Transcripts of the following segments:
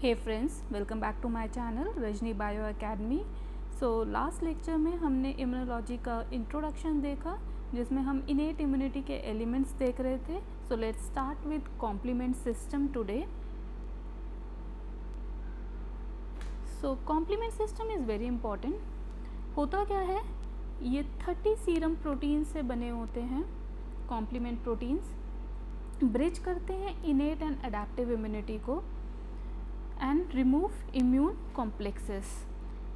Hey friends, welcome back to my channel Rajni Bio Academy. So last lecture में हमने immunology का introduction देखा, जिसमें हम इनेट इम्यूनिटी के एलिमेंट्स देख रहे थे। So let's start with complement system today. So complement system is very important. होता क्या है, ये 30 सीरम प्रोटीन से बने होते हैं। कॉम्प्लीमेंट प्रोटीन्स ब्रिज करते हैं इनेट एंड अडेप्टिव इम्यूनिटी को and remove immune complexes,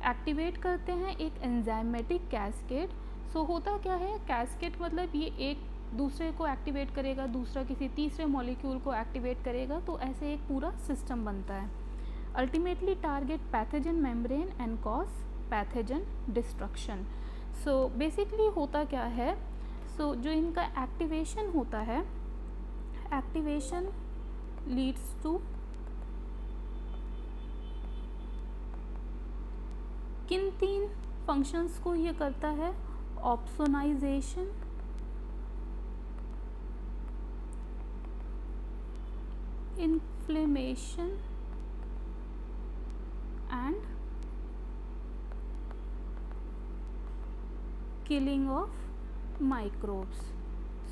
activate करते हैं एक एंजाइमेटिक कैस्केड। सो होता क्या है, कैस्केड मतलब ये एक दूसरे को एक्टिवेट करेगा, दूसरा किसी तीसरे मॉलिक्यूल को एक्टिवेट करेगा, तो ऐसे एक पूरा सिस्टम बनता है। Ultimately target pathogen membrane and cause pathogen destruction. So basically होता क्या है, जो इनका एक्टिवेशन होता है, एक्टिवेशन लीड्स टू किन 3 फंक्शंस को ये करता है? Opsonization, inflammation and killing of microbes.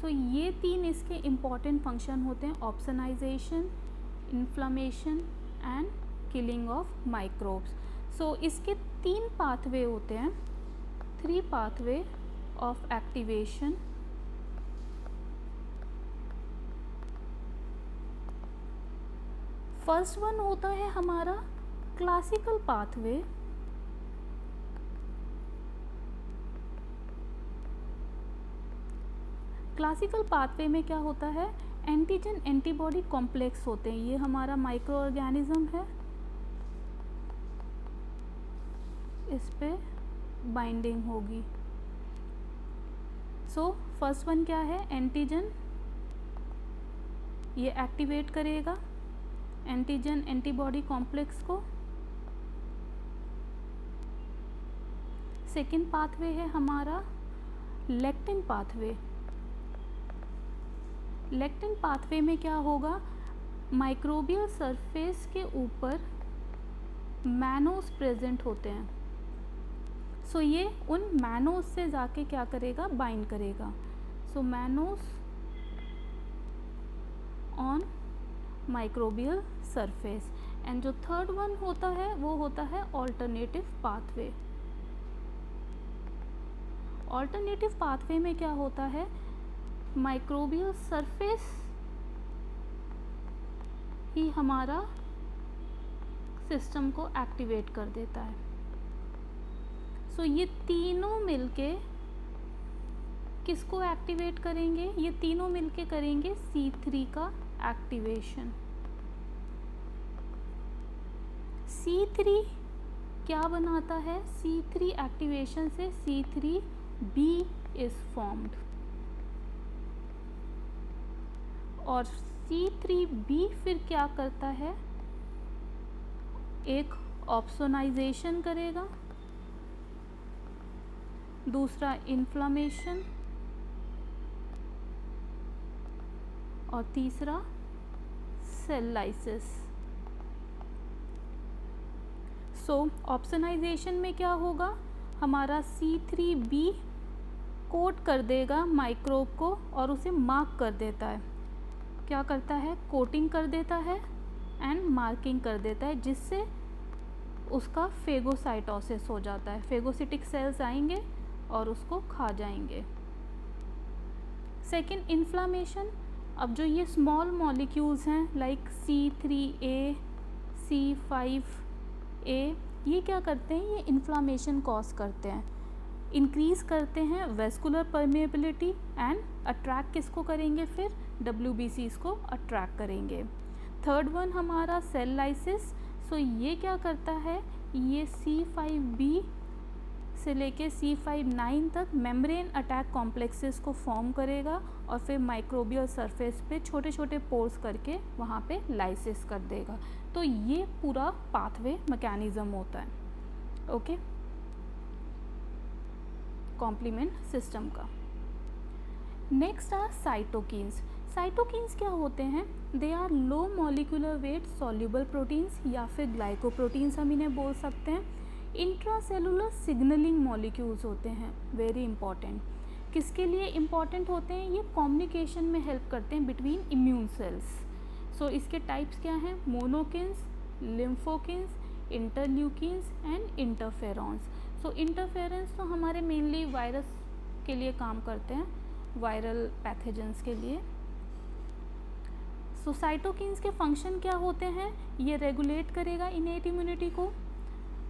So ये 3 इसके इम्पॉर्टेंट फंक्शन होते हैं, opsonization, inflammation and killing of microbes. So इसके 3 पाथवे होते हैं, 3 pathway of activation. First one होता है हमारा क्लासिकल पाथवे। क्लासिकल पाथवे में क्या होता है, एंटीजन एंटीबॉडी कॉम्प्लेक्स होते हैं। ये हमारा माइक्रो ऑर्गेनिज्म है, इस पे बाइंडिंग होगी। सो फर्स्ट वन क्या है, एंटीजन, ये एक्टिवेट करेगा एंटीजन एंटीबॉडी कॉम्प्लेक्स को। सेकेंड पाथवे है हमारा लेक्टिन पाथवे। लेक्टिन पाथवे में क्या होगा, माइक्रोबियल सरफेस के ऊपर मैनोस प्रेजेंट होते हैं। सो ये उन मैनोस से जाके क्या करेगा, बाइंड करेगा। सो mannose on microbial surface. And जो थर्ड वन होता है वो होता है ऑल्टरनेटिव पाथवे। ऑल्टरनेटिव पाथवे में क्या होता है, माइक्रोबियल सरफेस ही हमारा सिस्टम को एक्टिवेट कर देता है। सो ये तीनों मिलके किसको एक्टिवेट करेंगे, ये तीनों मिलके करेंगे C3 का एक्टिवेशन। C3 क्या बनाता है, C3 एक्टिवेशन से C3b इज फॉर्म्ड, और C3b फिर क्या करता है, एक ऑप्सोनाइजेशन करेगा, दूसरा इन्फ्लेमेशन और तीसरा सेल लाइसिस। सो ऑप्सोनाइजेशन में क्या होगा, हमारा C3b कोट कर देगा माइक्रोब को और उसे मार्क कर देता है। क्या करता है, कोटिंग कर देता है एंड मार्किंग कर देता है, जिससे उसका फेगोसाइटोसिस हो जाता है। फेगोसिटिक सेल्स आएंगे और उसको खा जाएंगे। Second, inflammation. अब जो ये स्मॉल मॉलिक्यूल्स हैं लाइक C3a, C5a, ये क्या करते हैं, ये इन्फ्लामेशन कॉज करते हैं, इंक्रीज़ करते हैं वेस्कुलर परमेबिलिटी एंड अट्रैक्ट किसको करेंगे, फिर WBCs को अट्रैक्ट करेंगे। थर्ड वन हमारा सेल लाइसिस। सो ये क्या करता है, ये C5b से लेके C5-9 तक मेम्ब्रेन अटैक कॉम्प्लेक्सेस को फॉर्म करेगा और फिर माइक्रोबियल सरफेस पे छोटे छोटे पोर्स करके वहाँ पे लाइसिस कर देगा। तो ये पूरा पाथवे मैकेनिज्म होता है, ओके, कॉम्प्लीमेंट सिस्टम का। Next are cytokines. साइटोकिन्स क्या होते हैं? They are low molecular weight soluble proteins या फिर ग्लाइकोप्रोटीन्स हम इन्हें बोल सकते हैं। इंट्रासेलुलर सिग्नलिंग मॉलिक्यूल्स होते हैं, वेरी इंपॉर्टेंट। किसके लिए इम्पॉर्टेंट होते हैं? ये कम्युनिकेशन में हेल्प करते हैं बिटवीन इम्यून सेल्स। सो इसके टाइप्स क्या हैं? Monokines, lymphokines, interleukins and interferons. So interference तो हमारे मेनली वायरस के लिए काम करते हैं, वायरल पैथोजेंस के लिए। सो साइटोकिन्स के फंक्शन क्या होते हैं? ये रेगुलेट करेगा इनेट इम्यूनिटी को,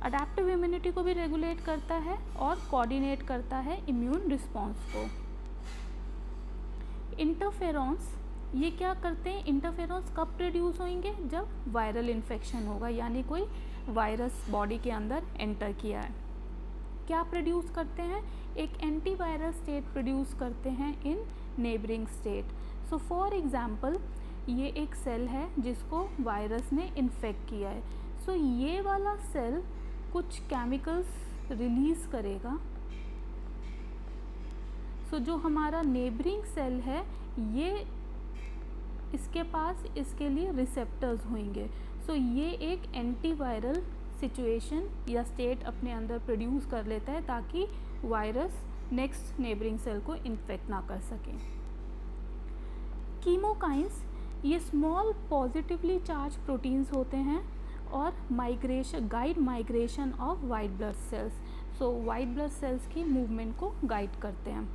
अडेप्टिव इम्यूनिटी को भी रेगुलेट करता है और कोऑर्डिनेट करता है इम्यून रिस्पॉन्स को। इंटरफेरॉन्स ये क्या करते हैं? इंटरफेरॉन्स कब प्रोड्यूस होंगे? जब वायरल इन्फेक्शन होगा, यानी कोई वायरस बॉडी के अंदर एंटर किया है। क्या प्रोड्यूस करते हैं? एक एंटीवायरल स्टेट प्रोड्यूस करते हैं in neighbouring state. So for example ये एक सेल है जिसको वायरस ने इन्फेक्ट किया है। सो ये वाला सेल कुछ केमिकल्स रिलीज़ करेगा। सो जो हमारा नेबरिंग सेल है ये इसके पास इसके लिए रिसेप्टर्स होंगे। सो ये एक एंटीवायरल सिचुएशन या स्टेट अपने अंदर प्रोड्यूस कर लेता है ताकि वायरस नेक्स्ट नेबरिंग सेल को इन्फेक्ट ना कर सके। कीमोकाइंस ये स्मॉल पॉजिटिवली चार्ज प्रोटीन्स होते हैं और guide migration of white blood cells. So white blood cells की मूवमेंट को गाइड करते हैं।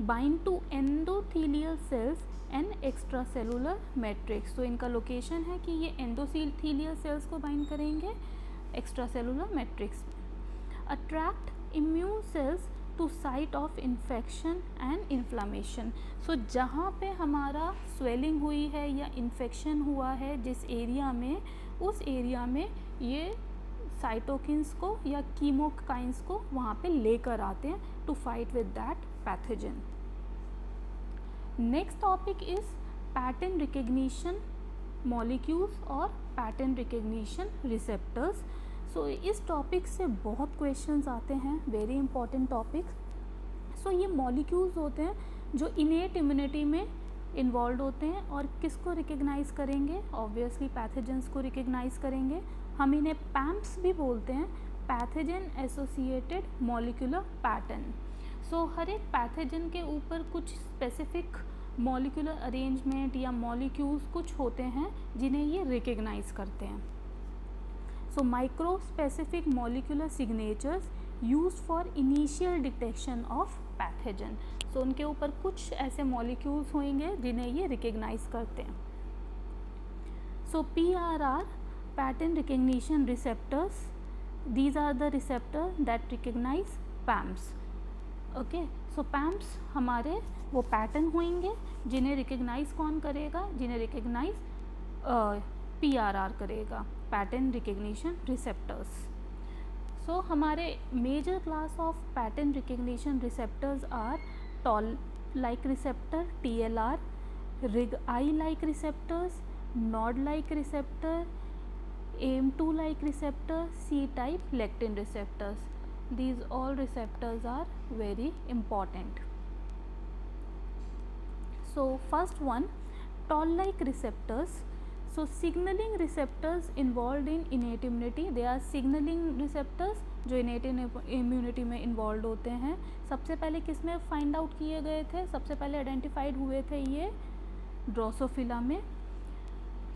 Bind to endothelial cells and extra cellular matrix. तो इनका लोकेशन है कि ये एंडोथीलियल सेल्स को बाइंड करेंगे extra cellular matrix. Attract immune cells to site of infection and inflammation. So जहाँ पे हमारा स्वेलिंग हुई है या इन्फेक्शन हुआ है जिस एरिया में, उस एरिया में ये साइटोकिन्स को या कीमोकाइंस को वहाँ पे लेकर आते हैं to fight with that pathogen. Next topic is pattern recognition molecules और पैटर्न रिकग्निशन रिसेप्टर्स। सो इस टॉपिक से बहुत क्वेश्चंस आते हैं, वेरी इंपॉर्टेंट टॉपिक। सो ये मॉलिक्यूल्स होते हैं जो इनेट इम्यूनिटी में इन्वॉल्व होते हैं और किसको रिकग्नाइज करेंगे? ऑब्वियसली पैथोजेंस को रिकग्नाइज करेंगे। हम इन्हें पैम्प्स भी बोलते हैं, pathogen associated molecular pattern. So हर एक पैथोजन के ऊपर कुछ स्पेसिफिक मॉलिक्यूलर अरेंजमेंट या मॉलिक्यूल्स कुछ होते हैं जिन्हें ये रिकग्नाइज करते हैं। So micro specific molecular signatures used for initial detection of pathogen. So उनके ऊपर कुछ ऐसे मॉलिक्यूल्स होंगे जिन्हें ये रिकग्नाइज करते हैं। So PRR pattern recognition receptors, these are the receptor that recognise PAMPs. Okay, so PAMPs हमारे वो पैटर्न होंगे जिन्हें रिकग्नाइज कौन करेगा? जिन्हें रिकग्नाइज PRR करेगा, पैटर्न रिकग्निशन रिसेप्टर्स। सो हमारे major class of pattern recognition receptors are toll like receptor TLR, RIG I like receptors, NOD like receptor, AM2 like receptor, C type lectin receptors. These all receptors are very important. So first one, toll-like receptors. So signaling receptors involved in innate immunity. They are signaling receptors जो innate immunity में involved होते हैं। सबसे पहले किस में find out किए गए थे? सबसे पहले आइडेंटिफाइड हुए थे ये ड्रोसोफिला में।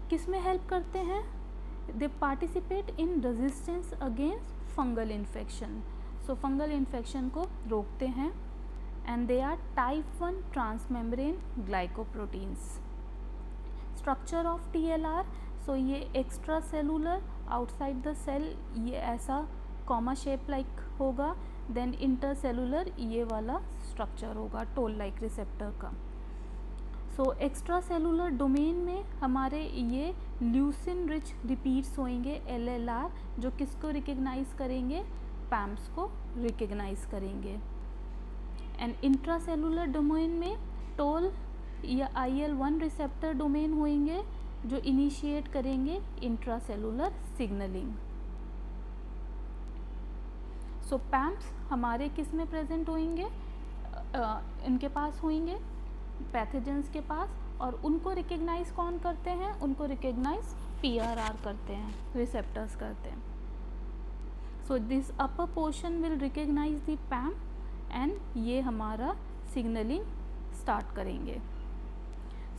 किस में हेल्प करते हैं? They participate in resistance against fungal infection. So fungal infection को रोकते हैं। And they are type 1 transmembrane glycoproteins. Structure of TLR, so ये extra cellular outside the cell, ये ऐसा कॉमा शेप लाइक होगा। देन इंटरसेलुलर ये वाला स्ट्रक्चर होगा टोल लाइक रिसेप्टर का। सो एक्स्ट्रा सेलुलर डोमेन में हमारे ये ल्यूसिन रिच रिपीट्स होंगे LLR, जो किसको रिकग्नाइज करेंगे? पैम्प्स को रिकग्नाइज करेंगे। एंड इंट्रासेलुलर डोमेन में टोल या IL-1 रिसेप्टर डोमेन होंगे जो इनिशिएट करेंगे इंट्रासेलुलर सिग्नलिंग। सो पैम्प्स हमारे किस में प्रेजेंट होंगे? इनके पास होंगे पैथोजेंस के पास और उनको रिकग्नाइज कौन करते हैं, उनको रिकग्नाइज PRR करते हैं, रिसेप्टर्स करते हैं. So this upper portion will recognise the PAM and ये हमारा सिग्नलिंग स्टार्ट करेंगे.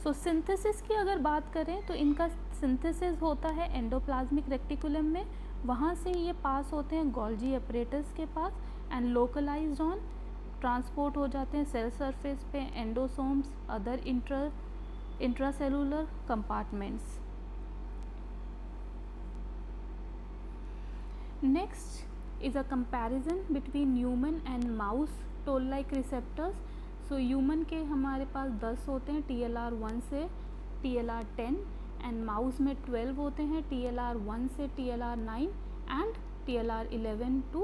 सो सिंथेसिस की अगर बात करें तो इनका सिंथेसिस होता है एंडोप्लाज्मिक रेक्टिकुलम में, वहाँ से ये पास होते हैं गोल्जी अपरेटस के पास एंड लोकलाइज्ड ऑन ट्रांसपोर्ट हो जाते हैं सेल सरफेस पे, endosomes, other intracellular compartments. Next is a comparison between human and mouse toll like receptors. So human के हमारे पास 10 होते हैं TLR1 से TLR10 एंड माउस में 12 होते हैं TLR1 से TLR9 and TLR11 to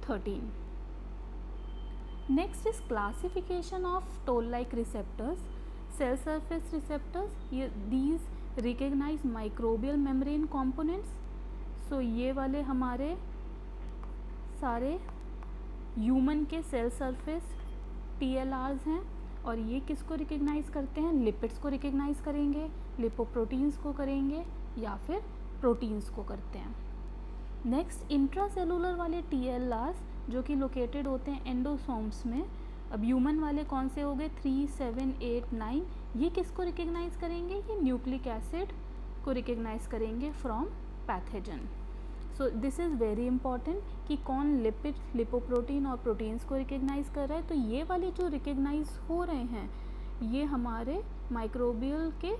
13. Next is classification of toll-like receptors. Cell surface receptors, these recognize microbial membrane components. So ये वाले हमारे सारे ह्यूमन के सेल सरफेस TLRs हैं और ये किसको रिकग्नाइज करते हैं, लिपिड्स को रिकग्नाइज करेंगे, लिपोप्रोटीन्स को करेंगे या फिर प्रोटीन्स को करते हैं. नेक्स्ट इंट्रासेलुलर वाले TLRs जो कि लोकेटेड होते हैं एंडोसोम्स में. अब ह्यूमन वाले कौन से हो गए 3, 7, 8, 9, ये किसको रिकग्नाइज करेंगे, ये न्यूक्लिक एसिड को रिकग्नाइज करेंगे from pathogen. So this is very important कि कौन लिपिड, लिपोप्रोटीन और प्रोटीन्स को रिकग्नाइज कर रहा है. तो ये वाले जो रिकग्नाइज हो रहे हैं ये हमारे माइक्रोबियल के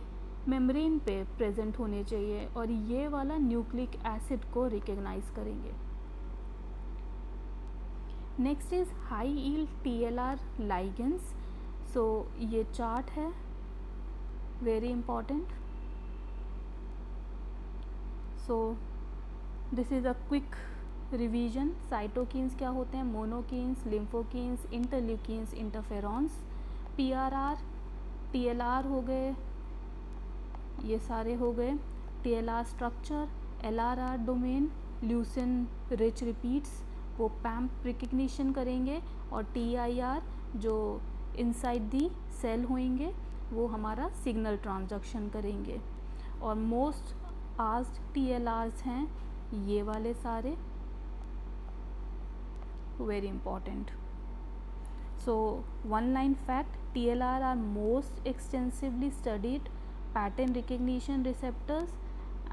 मेम्ब्रेन पे प्रेजेंट होने चाहिए और ये वाला न्यूक्लिक एसिड को रिकग्नाइज करेंगे. Next is high yield TLR ligands. सो ये चार्ट है very important. So this is a quick revision. Cytokines क्या होते हैं, monokines, lymphokines, interleukins, interferons. PRR, TLR हो गए, ये सारे हो गए. TLR structure, LRR domain, leucine rich repeats वो PAM रिकग्निशन करेंगे और TIR जो इनसाइड दी सेल होंगे वो हमारा सिग्नल ट्रांसडक्शन करेंगे. और मोस्ट आस्क्ड TLRs हैं ये वाले सारे, very important. So one line fact, TLR are most extensively studied pattern recognition receptors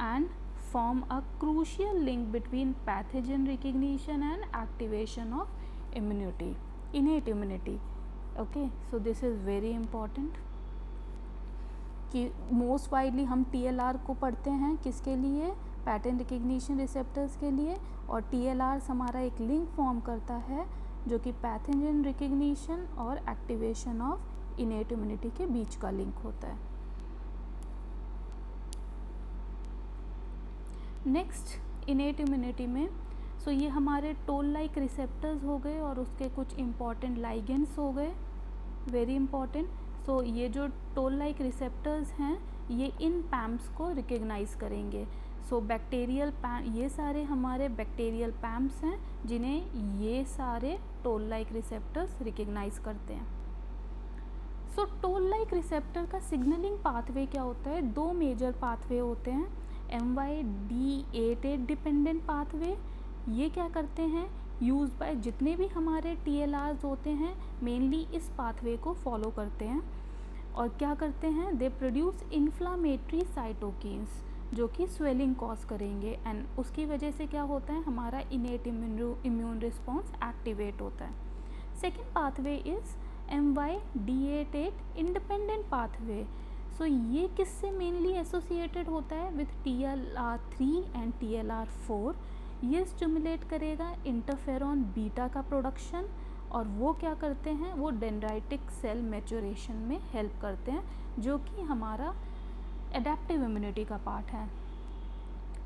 and form a crucial link between pathogen recognition and activation of immunity, innate immunity. Okay, so this is very important कि most widely हम TLR को पढ़ते हैं किसके लिए, pattern recognition receptors के लिए, और TLRs हमारा एक लिंक फॉर्म करता है जो कि पैथोजन रिकग्निशन और एक्टिवेशन ऑफ इनेट इम्यूनिटी के बीच का लिंक होता है. नेक्स्ट इनेट इम्यूनिटी में सो ये हमारे टोल लाइक रिसेप्टर्स हो गए और उसके कुछ इम्पॉर्टेंट लाइगेंड्स हो गए, वेरी इंपॉर्टेंट. सो ये जो टोल लाइक रिसेप्टर्स हैं ये इन पैम्स को रिकग्नाइज करेंगे. सो बैक्टीरियल पैम, ये सारे हमारे बैक्टीरियल पैम्स हैं जिन्हें ये सारे टोल लाइक रिसेप्टर्स रिकग्नाइज करते हैं. सो टोल लाइक रिसेप्टर का सिग्नलिंग पाथवे क्या होता है, दो मेजर पाथवे होते हैं. MYD88 डिपेंडेंट पाथवे, ये क्या करते हैं, यूज बाय जितने भी हमारे TLRs होते हैं मेनली इस पाथवे को फॉलो करते हैं और क्या करते हैं, दे प्रोड्यूस इन्फ्लामेटरी साइटोकिन्स जो कि स्वेलिंग कॉज करेंगे एंड उसकी वजह से क्या होता है, हमारा इनेट इम्यून रिस्पॉन्स एक्टिवेट होता है. Second pathway is MYD88 independent pathway. So ये किससे मेनली एसोसिएटेड होता है, विथ TLR3 एंड TLR4. ये स्टिमुलेट करेगा इंटरफेरॉन बीटा का प्रोडक्शन और वो क्या करते हैं, वो डेंड्राइटिक सेल मैच्योरेशन में हेल्प करते हैं जो कि हमारा एडेप्टिव इम्यूनिटी का पार्ट है.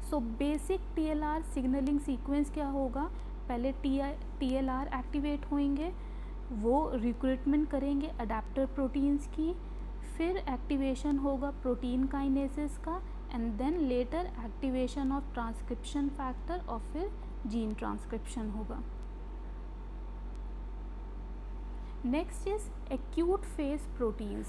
So basic TLR signalling sequence क्या होगा, पहले TLR एक्टिवेट होंगे, वो रिक्रूटमेंट करेंगे अडेप्टर प्रोटीन्स की, फिर एक्टिवेशन होगा प्रोटीन काइनेसिस का and then later activation of transcription factor और फिर जीन ट्रांसक्रिप्शन होगा. Next is acute phase proteins.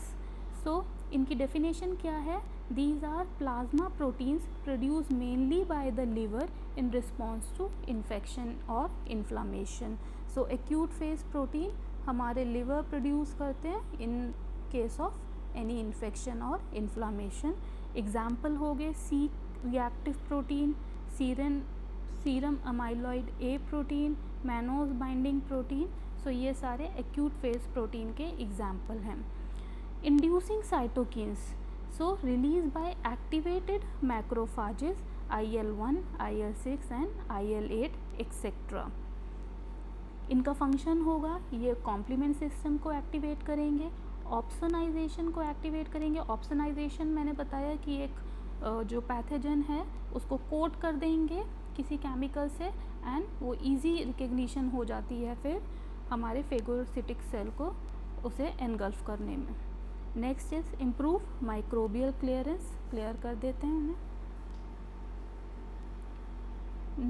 So इनकी डेफिनेशन क्या है? These are plasma proteins produce mainly by the liver in response to infection और inflammation. So acute phase protein हमारे liver produce करते हैं in case of any infection और inflammation. Example हो गए C reactive protein, serum amyloid A protein, mannose binding protein. So ये सारे acute phase protein के एग्जाम्पल हैं। Inducing cytokines, so release by activated macrophages IL-1, IL-6 and IL-8 etcetera. इनका function होगा, ये कॉम्प्लीमेंट सिस्टम को एक्टिवेट करेंगे, opsonization को एक्टिवेट करेंगे। ऑप्सोनाइजेशन मैंने बताया कि एक जो पैथोजन है उसको कोट कर देंगे किसी केमिकल से एंड वो इजी रिकग्निशन हो जाती है फिर हमारे फेगोसिटिक सेल को उसे एनगल्फ करने में। Next is improve microbial clearance, clear कर देते हैं उन्हें।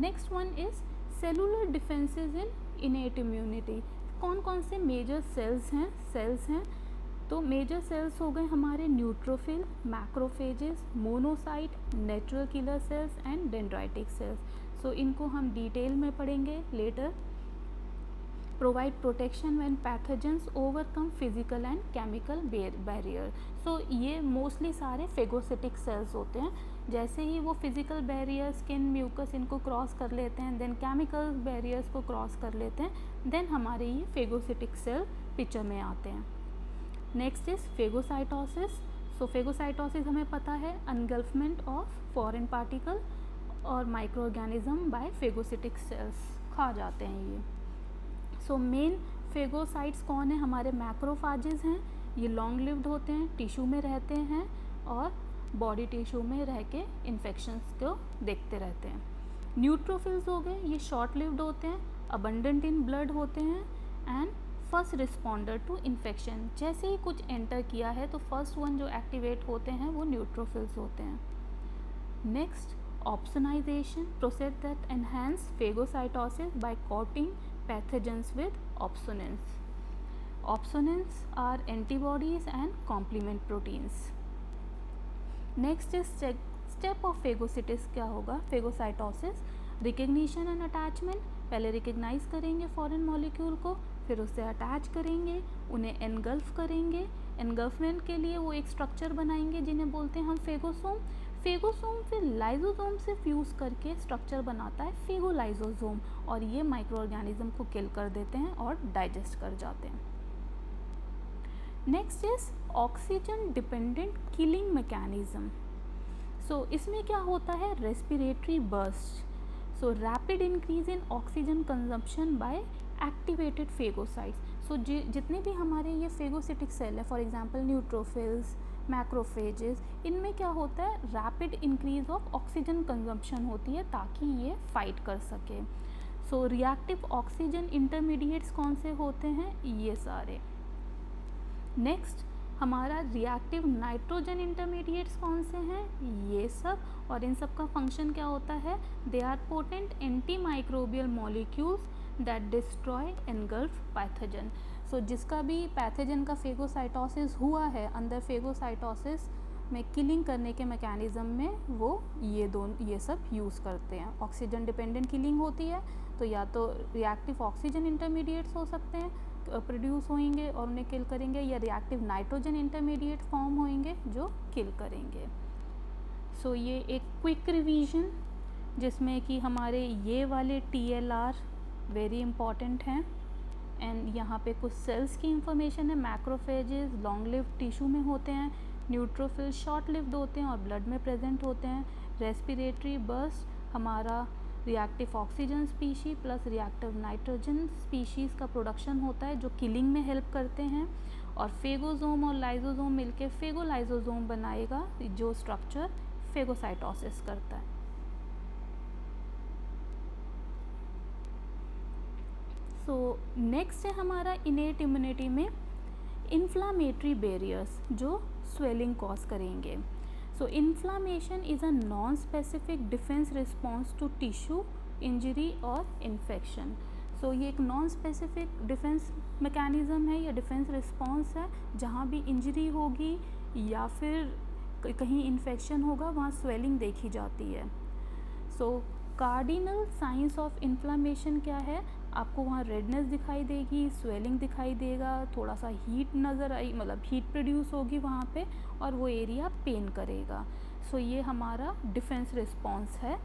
Next one is cellular defences in innate immunity. कौन कौन से मेजर सेल्स हैं? तो मेजर सेल्स हो गए हमारे neutrophil, macrophages, monocyte, natural killer cells and dendritic cells. So इनको हम डिटेल में पढ़ेंगे later. Provide protection when pathogens overcome physical and chemical barrier. So ये मोस्टली सारे फेगोसिटिक सेल्स होते हैं। जैसे ही वो फिजिकल बैरियर, स्किन, म्यूकस इनको क्रॉस कर लेते हैं, देन केमिकल बैरियर्स को क्रॉस कर लेते हैं, देन हमारे ये फेगोसिटिक सेल पिक्चर में आते हैं। Next is phagocytosis. So phagocytosis हमें पता है अनगल्फमेंट ऑफ फॉरेन पार्टिकल और micro organism by phagocytic cells, खा जाते हैं ये। सो मेन फेगोसाइट्स कौन है? हमारे मैक्रोफाजेस हैं। ये लॉन्ग लिव्ड होते हैं, टिश्यू में रहते हैं और बॉडी टिश्यू में रह के इन्फेक्शंस को देखते रहते हैं। न्यूट्रोफिल्स हो गए, ये शॉर्ट लिव्ड होते हैं, अबंडेंट इन ब्लड होते हैं and first responder to infection. जैसे ही कुछ एंटर किया है तो फर्स्ट वन जो एक्टिवेट होते हैं वो न्यूट्रोफिल्स होते हैं। Next, opsonisation, process that enhance phagocytosis by coating pathogens with opsonins. Opsonins are antibodies and complement proteins. Next is step of phagocytosis क्या होगा? Phagocytosis, recognition and attachment। पहले रिकग्नाइज करेंगे फॉरेन मॉलिक्यूल को, फिर उससे अटैच करेंगे, उन्हें एनगल्फ करेंगे। एनगल्फमेंट के लिए वो एक स्ट्रक्चर बनाएंगे जिन्हें बोलते हैं हम फेगोसोम। फेगोसोम फिर लाइजोसोम से फ्यूज़ करके स्ट्रक्चर बनाता है फेगोलाइजोसोम और ये माइक्रो ऑर्गेनिज्म को किल कर देते हैं और डाइजेस्ट कर जाते हैं। Next is oxygen dependent killing mechanism. So इसमें क्या होता है? Respiratory burst. So rapid increase in oxygen consumption by activated phagocytes. So जितने भी हमारे ये फेगोसिटिक सेल है, फॉर एग्जांपल न्यूट्रोफिल्स, मैक्रोफेजेस, इनमें क्या होता है? Rapid increase of oxygen consumption होती है ताकि ये फाइट कर सके। सो रिएक्टिव ऑक्सीजन इंटरमीडिएट्स कौन से होते हैं? ये सारे। नेक्स्ट हमारा रिएक्टिव नाइट्रोजन इंटरमीडिएट्स कौन से हैं? ये सब। और इन सब का फंक्शन क्या होता है? They are potent anti microbial molecules that destroy engulf pathogen. So जिसका भी पैथोजन का फेगोसाइटोसिस हुआ है, अंदर फेगोसाइटोसिस में किलिंग करने के मैकेनिज़्म में वो ये सब यूज़ करते हैं। ऑक्सीजन डिपेंडेंट किलिंग होती है तो या तो रिएक्टिव ऑक्सीजन इंटरमीडिएट्स हो सकते हैं, प्रोड्यूस होंगे और उन्हें किल करेंगे, या रिएक्टिव नाइट्रोजन इंटरमीडिएट फॉर्म होंगे जो किल करेंगे। सो ये एक क्विक रिवीजन जिसमें कि हमारे ये वाले TLR वेरी इंपॉर्टेंट हैं एंड यहाँ पे कुछ सेल्स की इंफॉर्मेशन है। मैक्रोफेजेस लॉन्ग लिव्ड टिश्यू में होते हैं, न्यूट्रोफिल शॉर्ट लिव्ड होते हैं और ब्लड में प्रेजेंट होते हैं। रेस्पिरेटरी बर्स्ट हमारा reactive oxygen species plus reactive nitrogen species का प्रोडक्शन होता है जो किलिंग में हेल्प करते हैं। और फेगोसोम और लाइजोसोम मिलके फेगोलाइजोसोम बनाएगा जो स्ट्रक्चर फेगोसाइटोसिस करता है। सो नेक्स्ट है हमारा इनेट इम्यूनिटी में इन्फ्लामेटरी बैरियर्स जो स्वेलिंग कॉज करेंगे। So inflammation is a non specific defence response to tissue injury और इन्फेक्शन। सो ये एक नॉन स्पेसिफिक डिफेंस मैकेनिज़्म है या डिफेंस रिस्पॉन्स है। जहाँ भी इंजरी होगी या फिर कहीं इन्फेक्शन होगा वहाँ स्वेलिंग देखी जाती है। सो कार्डिनल साइंस ऑफ इन्फ्लामेशन क्या है, आपको वहाँ रेडनेस दिखाई देगी, स्वेलिंग दिखाई देगा, थोड़ा सा हीट नज़र आई, मतलब हीट प्रोड्यूस होगी वहाँ पे, और वो एरिया पेन करेगा। सो ये हमारा डिफेंस रिस्पॉन्स है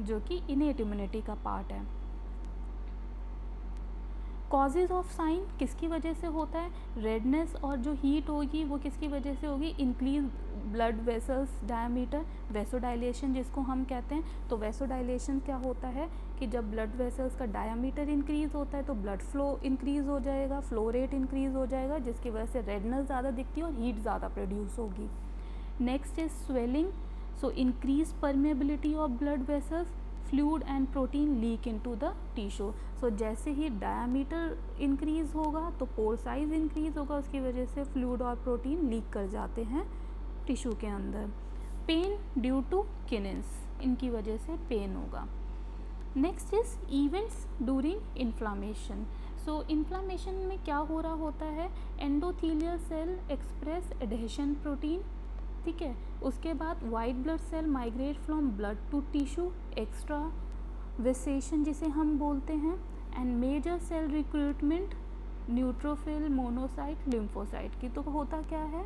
जो कि इनेट इम्यूनिटी का पार्ट है। कॉजेज़ ऑफ साइन किसकी वजह से होता है, रेडनेस और जो हीट होगी वो किसकी वजह से होगी, increase blood vessels diameter, vasodilation जिसको हम कहते हैं। तो वेसोडाइलेशन क्या होता है कि जब ब्लड वेसल्स का डायमीटर इंक्रीज होता है तो ब्लड फ्लो इंक्रीज हो जाएगा, फ्लो रेट इंक्रीज हो जाएगा, जिसकी वजह से रेडनेस ज़्यादा दिखती है और हीट ज़्यादा प्रोड्यूस होगी। Next is swelling, so increase permeability of blood vessels, fluid and protein leak into the tissue. So जैसे ही डायमीटर इंक्रीज होगा तो पोर साइज इंक्रीज होगा, उसकी वजह से फ्लूइड और प्रोटीन लीक कर जाते हैं टिश्यू के अंदर। पेन ड्यू टू किनेंस, इनकी वजह से पेन होगा। Next is events during inflammation. So inflammation में क्या हो रहा होता है, endothelial cell express adhesion protein, ठीक है। उसके बाद white blood cell migrate from blood to tissue, extravasation जिसे हम बोलते हैं, and major cell recruitment neutrophil, monocyte, lymphocyte की। तो होता क्या है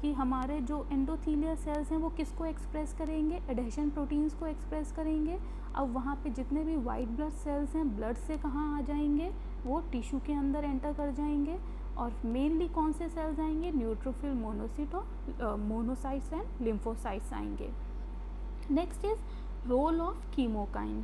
कि हमारे जो एंडोथीलियल सेल्स हैं वो किसको एक्सप्रेस करेंगे, एडहेशन प्रोटीन्स को एक्सप्रेस करेंगे। अब वहाँ पे जितने भी वाइट ब्लड सेल्स हैं ब्लड से कहाँ आ जाएंगे, वो टिश्यू के अंदर एंटर कर जाएंगे, और मेनली कौन से सेल्स आएंगे, न्यूट्रोफिल, मोनोसिट और मोनोसाइट्स एंड लिम्फोसाइट्स आएंगे। Next is role of chemokine.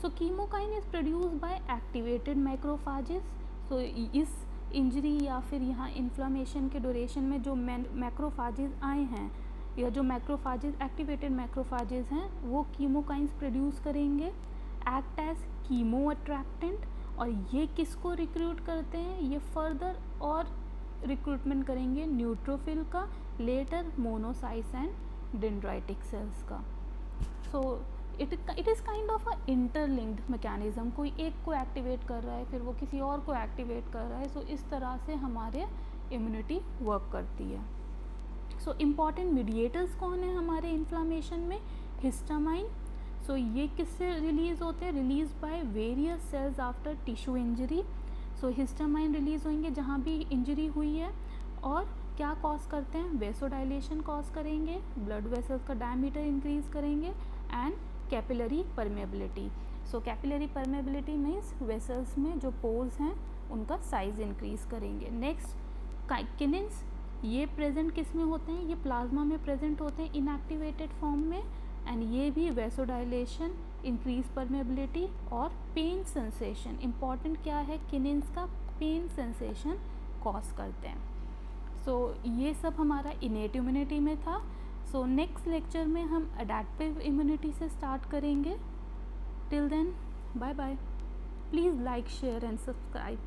So chemokine is produce by activated macrophages. So इस इंजरी या फिर यहाँ इन्फ्लामेशन के ड्यूरेशन में जो मैक्रोफाजेस आए हैं, या जो मैक्रोफाजेस एक्टिवेटेड मैक्रोफाजेस हैं वो कीमोकाइंस प्रोड्यूस करेंगे, एक्ट एज कीमो अट्रैक्टेंट, और ये किसको रिक्रूट करते हैं, ये फर्दर और रिक्रूटमेंट करेंगे न्यूट्रोफिल का, later monocytes and dendritic cells का। So it is kind of a interlinked mechanism, कोई एक को एक्टिवेट कर रहा है फिर वो किसी और को एक्टिवेट कर रहा है। सो इस तरह से हमारे इम्यूनिटी वर्क करती है। सो इम्पॉर्टेंट मीडिएटर्स कौन है हमारे इन्फ्लामेशन में, हिस्टामाइन। सो ये किससे रिलीज़ होते हैं, release by various cells after tissue injury. So histamine release होंगे जहाँ भी इंजरी हुई है, और क्या कॉज करते हैं, वेसोडाइलेशन कॉज करेंगे, ब्लड वेसल्स का डायमीटर इंक्रीज करेंगे, and capillary permeability. So capillary permeability means vessels में जो पोर्स हैं उनका साइज इंक्रीज करेंगे। नेक्स्ट किनेंस, ये प्रेजेंट किस में होते हैं, ये प्लाज्मा में प्रेजेंट होते हैं इनएक्टिवेटेड फॉर्म में, एंड ये भी वेसोडाइलेशन, इंक्रीज परमेबिलिटी और पेन सेंसेशन, इम्पॉर्टेंट क्या है किनेंस का, पेन सेंसेशन कॉज करते हैं। सो ये सब हमारा इनेट इम्यूनिटी में था। सो नेक्स्ट लेक्चर में हम अडैप्टिव इम्यूनिटी से स्टार्ट करेंगे। Till then bye bye, please like, share and subscribe.